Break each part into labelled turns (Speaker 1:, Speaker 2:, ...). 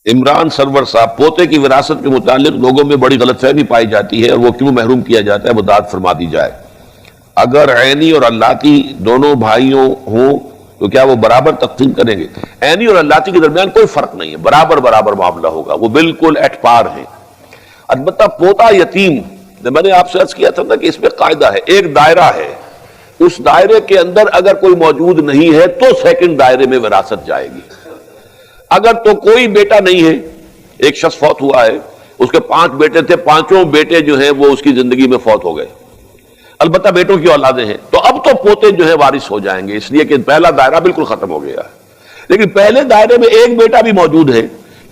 Speaker 1: عمران سرور صاحب، پوتے کی وراثت کے متعلق لوگوں میں بڑی غلط فہمی پائی جاتی ہے اور وہ کیوں محروم کیا جاتا ہے، وضاحت فرما دی جائے۔ اگر عینی اور اللہ دونوں بھائیوں ہوں تو کیا وہ برابر تقسیم کریں گے؟ عینی اور اللہ کے درمیان کوئی فرق نہیں ہے، برابر برابر معاملہ ہوگا، وہ بالکل ایٹ پار ہیں۔ البتہ پوتا یتیم، میں نے آپ سے عرض کیا تھا نا کہ اس میں قاعدہ ہے، ایک دائرہ ہے، اس دائرے کے اندر اگر کوئی موجود نہیں ہے تو سیکنڈ دائرے میں وراثت جائے گی۔ اگر تو کوئی بیٹا نہیں ہے، ایک شخص فوت ہوا ہے، اس کے 5 بیٹے تھے، 5 بیٹے جو ہیں وہ اس کی زندگی میں فوت ہو گئے، البتہ بیٹوں کی اولادیں ہیں، تو اب تو پوتے جو ہے وارث ہو جائیں گے، اس لیے کہ پہلا دائرہ بالکل ختم ہو گیا ہے۔ لیکن پہلے دائرے میں ایک بیٹا بھی موجود ہے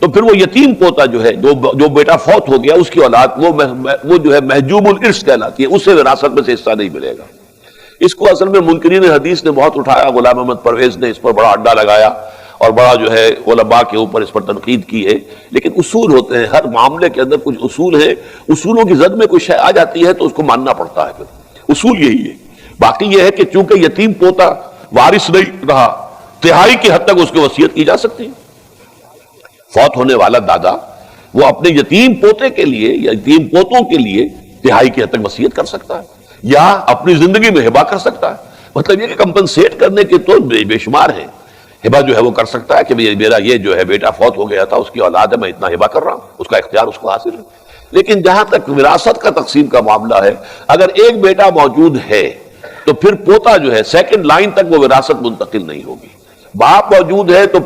Speaker 1: تو پھر وہ یتیم پوتا جو ہے، جو بیٹا فوت ہو گیا، اس کی اولاد وہ جو ہے محجوب الارث کہلاتی ہے، اسے وراثت میں سے حصہ نہیں ملے گا۔ اس کو اصل میں منکرین حدیث نے بہت اٹھایا، غلام محمد پرویز نے اس پر بڑا اڈا لگایا اور بڑا جو ہے علماء کے اوپر اس پر تنقید کی ہے، لیکن اصول ہوتے ہیں، ہر معاملے کے اندر کچھ اصول ہیں، اصولوں کی زد میں کوئی شے آ جاتی ہے تو اس کو ماننا پڑتا ہے، پھر اصول یہی ہے۔ باقی یہ ہے کہ چونکہ یتیم پوتا وارث نہیں رہا، تہائی کی حد تک اس کی وصیت کی جا سکتی ہے۔ فوت ہونے والا دادا وہ اپنے یتیم پوتے کے لیے یا یتیم پوتوں کے لیے تہائی کی حد تک وصیت کر سکتا ہے یا اپنی زندگی میں ہبہ کر سکتا ہے۔ مطلب یہ کہ کمپنسیٹ کرنے کے تو بے شمار ہیں، ہبہ جو ہے وہ کر سکتا ہے کہ میرا یہ جو ہے بیٹا فوت ہو گیا تھا، اس کی اولاد ہے، میں اتنا ہبہ کر رہا ہوں، اس کا اختیار اس کو حاصل ہے۔ لیکن جہاں تک وراثت کا تقسیم کا معاملہ ہے، اگر ایک بیٹا موجود ہے تو پھر پوتا جو ہے سیکنڈ لائن تک وہ وراثت منتقل نہیں ہوگی۔ باپ موجود ہے تو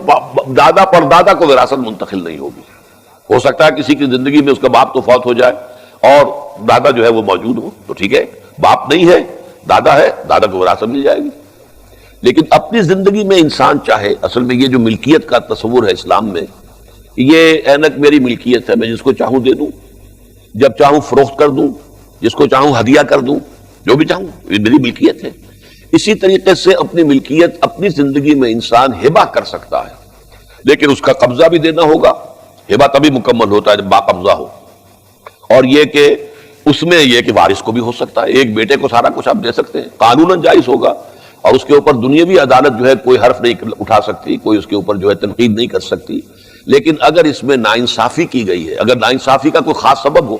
Speaker 1: دادا پردادا کو وراثت منتقل نہیں ہوگی۔ ہو سکتا ہے کسی کی زندگی میں اس کا باپ تو فوت ہو جائے اور دادا جو ہے وہ موجود ہو، تو ٹھیک ہے، باپ نہیں ہے، دادا ہے، دادا کو وراثت مل جائے گی۔ لیکن اپنی زندگی میں انسان چاہے، اصل میں یہ جو ملکیت کا تصور ہے اسلام میں، یہ اینک میری ملکیت ہے، میں جس کو چاہوں دے دوں، جب چاہوں فروخت کر دوں، جس کو چاہوں ہدیہ کر دوں، جو بھی چاہوں، یہ میری ملکیت ہے۔ اسی طریقے سے اپنی ملکیت اپنی زندگی میں انسان ہبہ کر سکتا ہے، لیکن اس کا قبضہ بھی دینا ہوگا۔ ہبہ تبھی مکمل ہوتا ہے جب باقبضہ ہو، اور یہ کہ اس میں یہ کہ وارث کو بھی ہو سکتا ہے، ایک بیٹے کو سارا کچھ آپ دے سکتے ہیں، قانوناً جائز ہوگا، اور اس کے اوپر دنیاوی عدالت جو ہے کوئی حرف نہیں اٹھا سکتی، کوئی اس کے اوپر جو ہے تنقید نہیں کر سکتی۔ لیکن اگر اس میں ناانصافی کی گئی ہے، اگر ناانصافی کا کوئی خاص سبب ہو،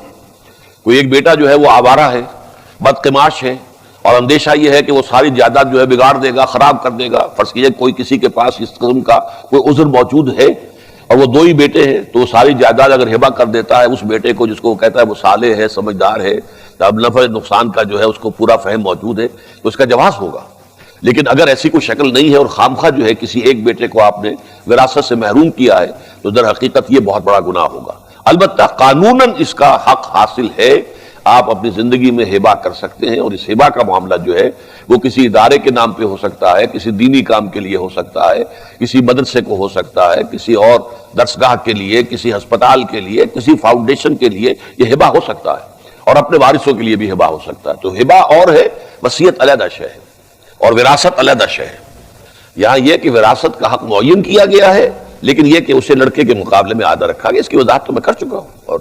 Speaker 1: کوئی ایک بیٹا جو ہے وہ آوارہ ہے، بدقماش ہے، اور اندیشہ یہ ہے کہ وہ ساری جائیداد جو ہے بگاڑ دے گا، خراب کر دے گا، فرض کیجئے کوئی کسی کے پاس اس قسم کا کوئی عذر موجود ہے اور وہ 2 ہی بیٹے ہیں، تو وہ ساری جائیداد اگر ہبہ کر دیتا ہے اس بیٹے کو، جس کو وہ کہتا ہے وہ صالح ہے، سمجھدار ہے، اب نفع نقصان کا جو ہے اس کو پورا فہم موجود ہے، تو اس کا جواز ہوگا۔ لیکن اگر ایسی کوئی شکل نہیں ہے اور خامخواہ جو ہے کسی ایک بیٹے کو آپ نے وراثت سے محروم کیا ہے، تو در حقیقت یہ بہت بڑا گناہ ہوگا۔ البتہ قانوناً اس کا حق حاصل ہے، آپ اپنی زندگی میں ہبہ کر سکتے ہیں، اور اس ہبہ کا معاملہ جو ہے وہ کسی ادارے کے نام پہ ہو سکتا ہے، کسی دینی کام کے لیے ہو سکتا ہے، کسی مدرسے کو ہو سکتا ہے، کسی اور درسگاہ کے لیے، کسی ہسپتال کے لیے، کسی فاؤنڈیشن کے لیے یہ ہبہ ہو سکتا ہے، اور اپنے وارثوں کے لیے بھی ہبہ ہو سکتا ہے۔ تو ہبہ اور ہے، وصیت علیحدہ شے ہے، اور وراثت علیحدہ شے ہے۔ یہاں یہ کہ وراثت کا حق معین کیا گیا ہے، لیکن یہ کہ اسے لڑکے کے مقابلے میں آدھا رکھا گیا، اس کی وضاحت تو میں کر چکا ہوں۔ اور